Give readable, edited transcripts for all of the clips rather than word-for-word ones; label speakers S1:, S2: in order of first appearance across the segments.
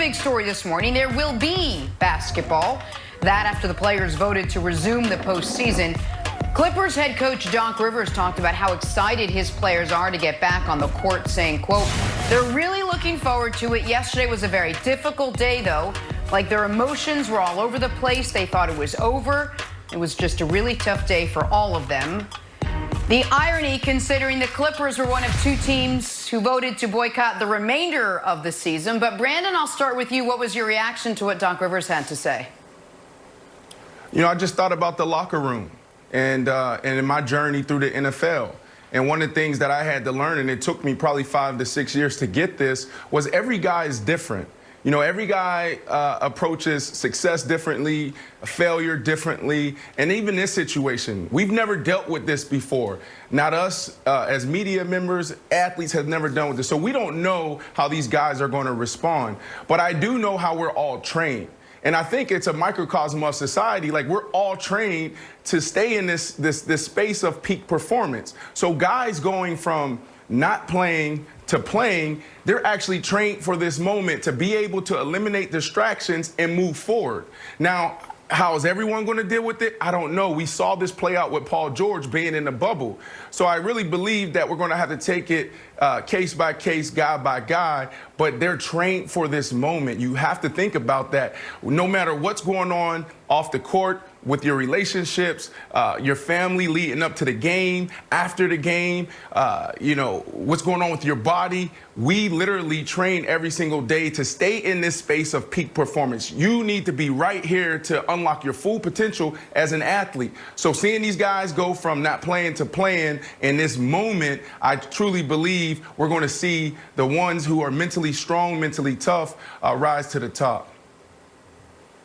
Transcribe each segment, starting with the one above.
S1: big story this morning. There will be basketball. That after the players voted to resume the postseason. Clippers head coach Doc Rivers talked about how excited his players are to get back on the court, saying, quote, they're really looking forward to it. Yesterday was a very difficult day, though. Like, their emotions were all over the place. They thought it was over. It was just a really tough day for all of them. The irony, considering the Clippers were one of two teams who voted to boycott the remainder of the season. But Brandon, I'll start with you. What was your reaction to what Doc Rivers had to say?
S2: You know, I just thought about the locker room and in my journey through the NFL. And one of the things that I had to learn, and it took me probably 5 to 6 years to get this, was every guy is different. You know, every guy approaches success differently, failure differently, and even this situation, we've never dealt with this before. Not us as media members, athletes have never done with this. So we don't know how these guys are going to respond. But I do know how we're all trained. And I think it's a microcosm of society. Like, we're all trained to stay in this space of peak performance. So guys going from not playing to playing, they're actually trained for this moment to be able to eliminate distractions and move forward. Now, how is everyone going to deal with it? I don't know. We saw this play out with Paul George being in the bubble. So I really believe that we're going to have to take it case by case, guy by guy, but they're trained for this moment. You have to think about that. No matter what's going on off the court, with your relationships, your family leading up to the game, after the game, you know, what's going on with your body. We literally train every single day to stay in this space of peak performance. You need to be right here to unlock your full potential as an athlete. So seeing these guys go from not playing to playing in this moment, I truly believe we're going to see the ones who are mentally strong, mentally tough, rise to the top.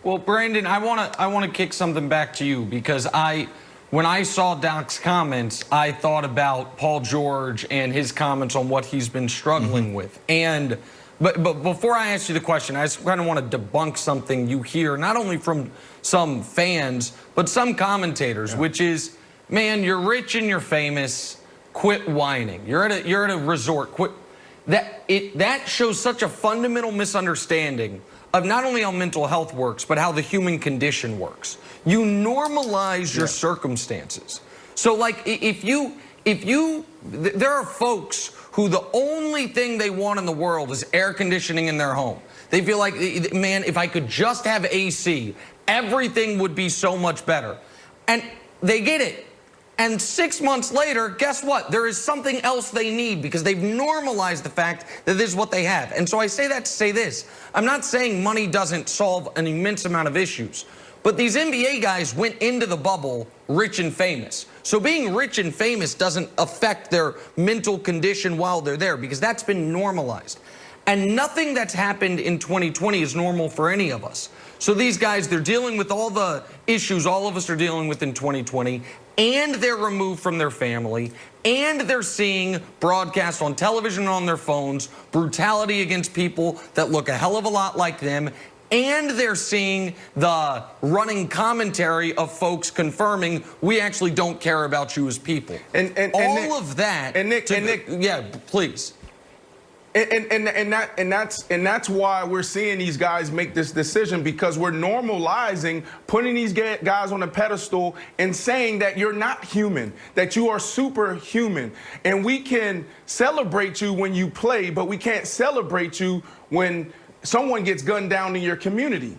S3: Well, Brandon, I want to kick something back to you, because when I saw Doc's comments, I thought about Paul George and his comments on what he's been struggling with. But before I ask you the question, I just kind of want to debunk something you hear, not only from some fans, but some commentators, which is, man, you're rich and you're famous, quit whining. You're at a resort, quit. That shows such a fundamental misunderstanding of not only how mental health works, but how the human condition works. You normalize your circumstances. So, like, there are folks who the only thing they want in the world is air conditioning in their home. They feel like, man, if I could just have AC, everything would be so much better. And they get it. And 6 months later, guess what? There is something else they need, because they've normalized the fact that this is what they have. And so I say that to say this. I'm not saying money doesn't solve an immense amount of issues, but these NBA guys went into the bubble rich and famous. So being rich and famous doesn't affect their mental condition while they're there, because that's been normalized. And nothing that's happened in 2020 is normal for any of us. So these guys, they're dealing with all the issues all of us are dealing with in 2020, and they're removed from their family, and they're seeing broadcasts on television and on their phones, brutality against people that look a hell of a lot like them, and they're seeing the running commentary of folks confirming we actually don't care about you as people. And all of that.
S2: And Nick,
S3: yeah, please.
S2: And that's why we're seeing these guys make this decision, because we're normalizing putting these guys on a pedestal and saying that you're not human, that you are superhuman. And we can celebrate you when you play, but we can't celebrate you when someone gets gunned down in your community.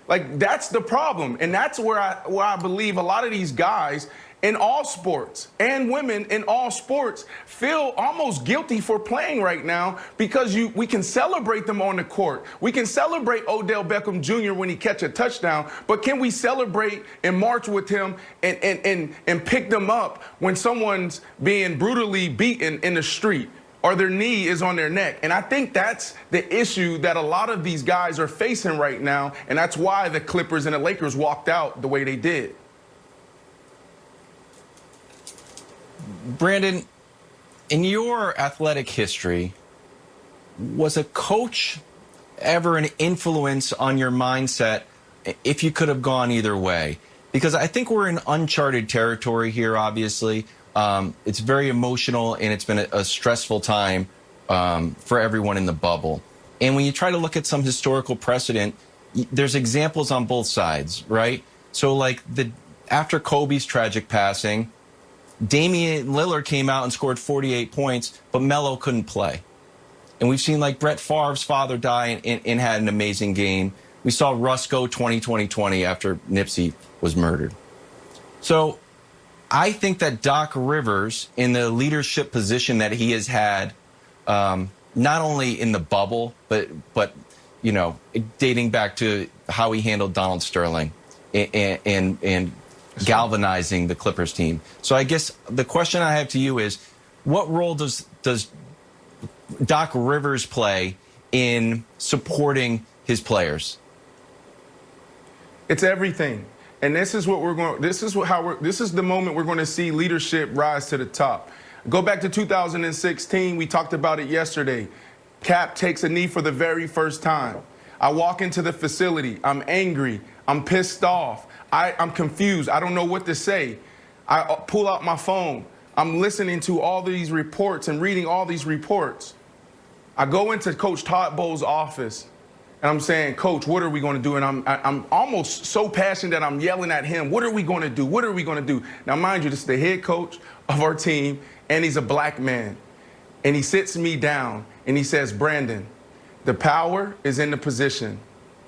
S2: Like, that's the problem. And that's where I believe a lot of these guys in all sports, and women in all sports, feel almost guilty for playing right now, because we can celebrate them on the court. We can celebrate Odell Beckham Jr. when he catch a touchdown, but can we celebrate and march with him and pick them up when someone's being brutally beaten in the street, or their knee is on their neck? And I think that's the issue that a lot of these guys are facing right now, and that's why the Clippers and the Lakers walked out the way they did.
S4: Brandon, in your athletic history, was a coach ever an influence on your mindset if you could have gone either way? Because I think we're in uncharted territory here, obviously. It's very emotional, and it's been a stressful time for everyone in the bubble. And when you try to look at some historical precedent, there's examples on both sides, right? So like after Kobe's tragic passing, Damian Lillard came out and scored 48 points, but Melo couldn't play. And we've seen like Brett Favre's father die and had an amazing game. We saw Russ go 20-20-20 after Nipsey was murdered. So I think that Doc Rivers, in the leadership position that he has had, not only in the bubble, but you know, dating back to how he handled Donald Sterling and galvanizing the Clippers team. So I guess the question I have to you is, what role does Doc Rivers play in supporting his players?
S2: It's everything. And this is what we're going, this is the moment we're going to see leadership rise to the top. Go back to 2016, we talked about it yesterday. Cap takes a knee for the very first time. I walk into the facility, I'm angry, I'm pissed off, I'm confused, I don't know what to say. I pull out my phone, I'm listening to all these reports and reading all these reports. I go into Coach Todd Bowles' office and I'm saying, Coach, what are we going to do? And I'm almost so passionate that I'm yelling at him, what are we going to do? What are we going to do? Now, mind you, this is the head coach of our team, and he's a black man. And he sits me down and he says, Brandon, the power is in the position,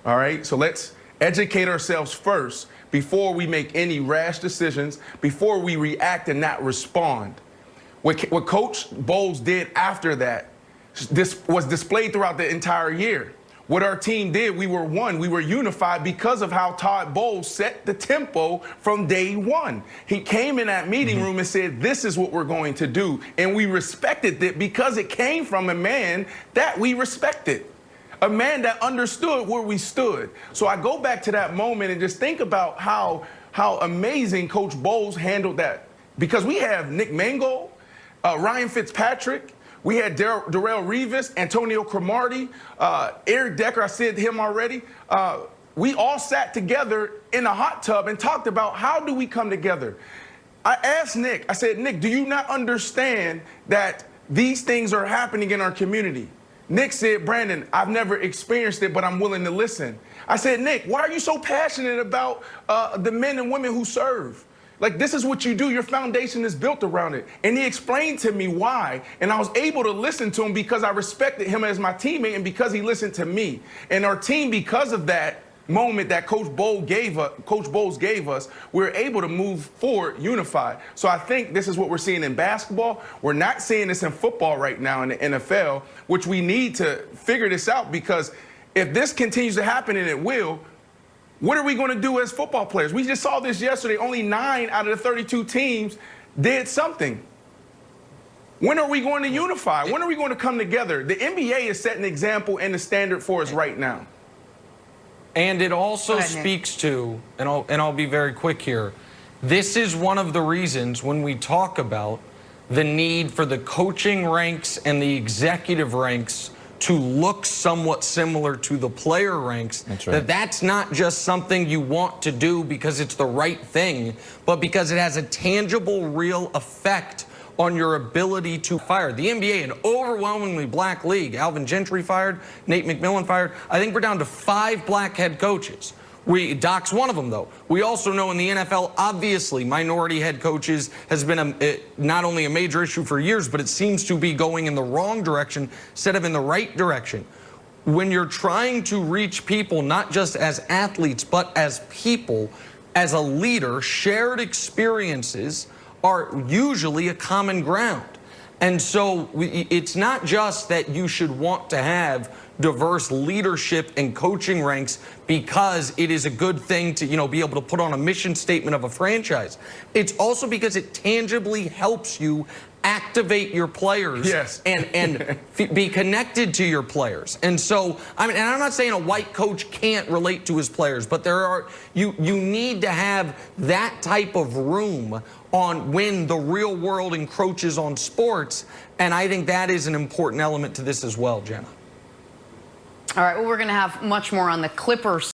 S2: all right? So let's educate ourselves first before we make any rash decisions, before we react and not respond. What Coach Bowles did after that, this was displayed throughout the entire year. What our team did, we were one, we were unified because of how Todd Bowles set the tempo from day one. He came in that meeting room and said, this is what we're going to do. And we respected it because it came from a man that we respected, a man that understood where we stood. So I go back to that moment and just think about how amazing Coach Bowles handled that. Because we have Nick Mangold, Ryan Fitzpatrick, we had Darrell Revis, Antonio Cromartie, Eric Decker, I said him already. We all sat together in a hot tub and talked about how do we come together. I asked Nick, I said, Nick, do you not understand that these things are happening in our community? Nick said, Brandon, I've never experienced it, but I'm willing to listen. I said, Nick, why are you so passionate about the men and women who serve? Like, this is what you do. Your foundation is built around it. And he explained to me why. And I was able to listen to him because I respected him as my teammate and because he listened to me. And our team, because of that moment that Coach Bowles gave us, we were able to move forward unified. So I think this is what we're seeing in basketball. We're not seeing this in football right now in the NFL, which we need to figure this out, because if this continues to happen, and it will, what are we going to do as football players? We just saw this yesterday. Only 9 out of the 32 teams did something. When are we going to unify? When are we going to come together? The NBA is setting an example and the standard for us right now.
S3: And it also speaks to, and I'll be very quick here, this is one of the reasons when we talk about the need for the coaching ranks and the executive ranks to look somewhat similar to the player ranks. That's right. That's not just something you want to do because it's the right thing, but because it has a tangible, real effect on your ability to fire. The NBA, an overwhelmingly black league. Alvin Gentry fired, Nate McMillan fired. I think we're down to 5 black head coaches. Doc's one of them, though. We also know in the NFL, obviously, minority head coaches has been not only a major issue for years, but it seems to be going in the wrong direction instead of in the right direction. When you're trying to reach people, not just as athletes, but as people, as a leader, shared experiences are usually a common ground. And so it's not just that you should want to have diverse leadership and coaching ranks because it is a good thing to, be able to put on a mission statement of a franchise. It's also because it tangibly helps you activate your players, yes, and be connected to your players. And so, and I'm not saying a white coach can't relate to his players, but you need to have that type of room on when the real world encroaches on sports. And I think that is an important element to this as well, Jenna.
S1: All right, well, we're going to have much more on the Clippers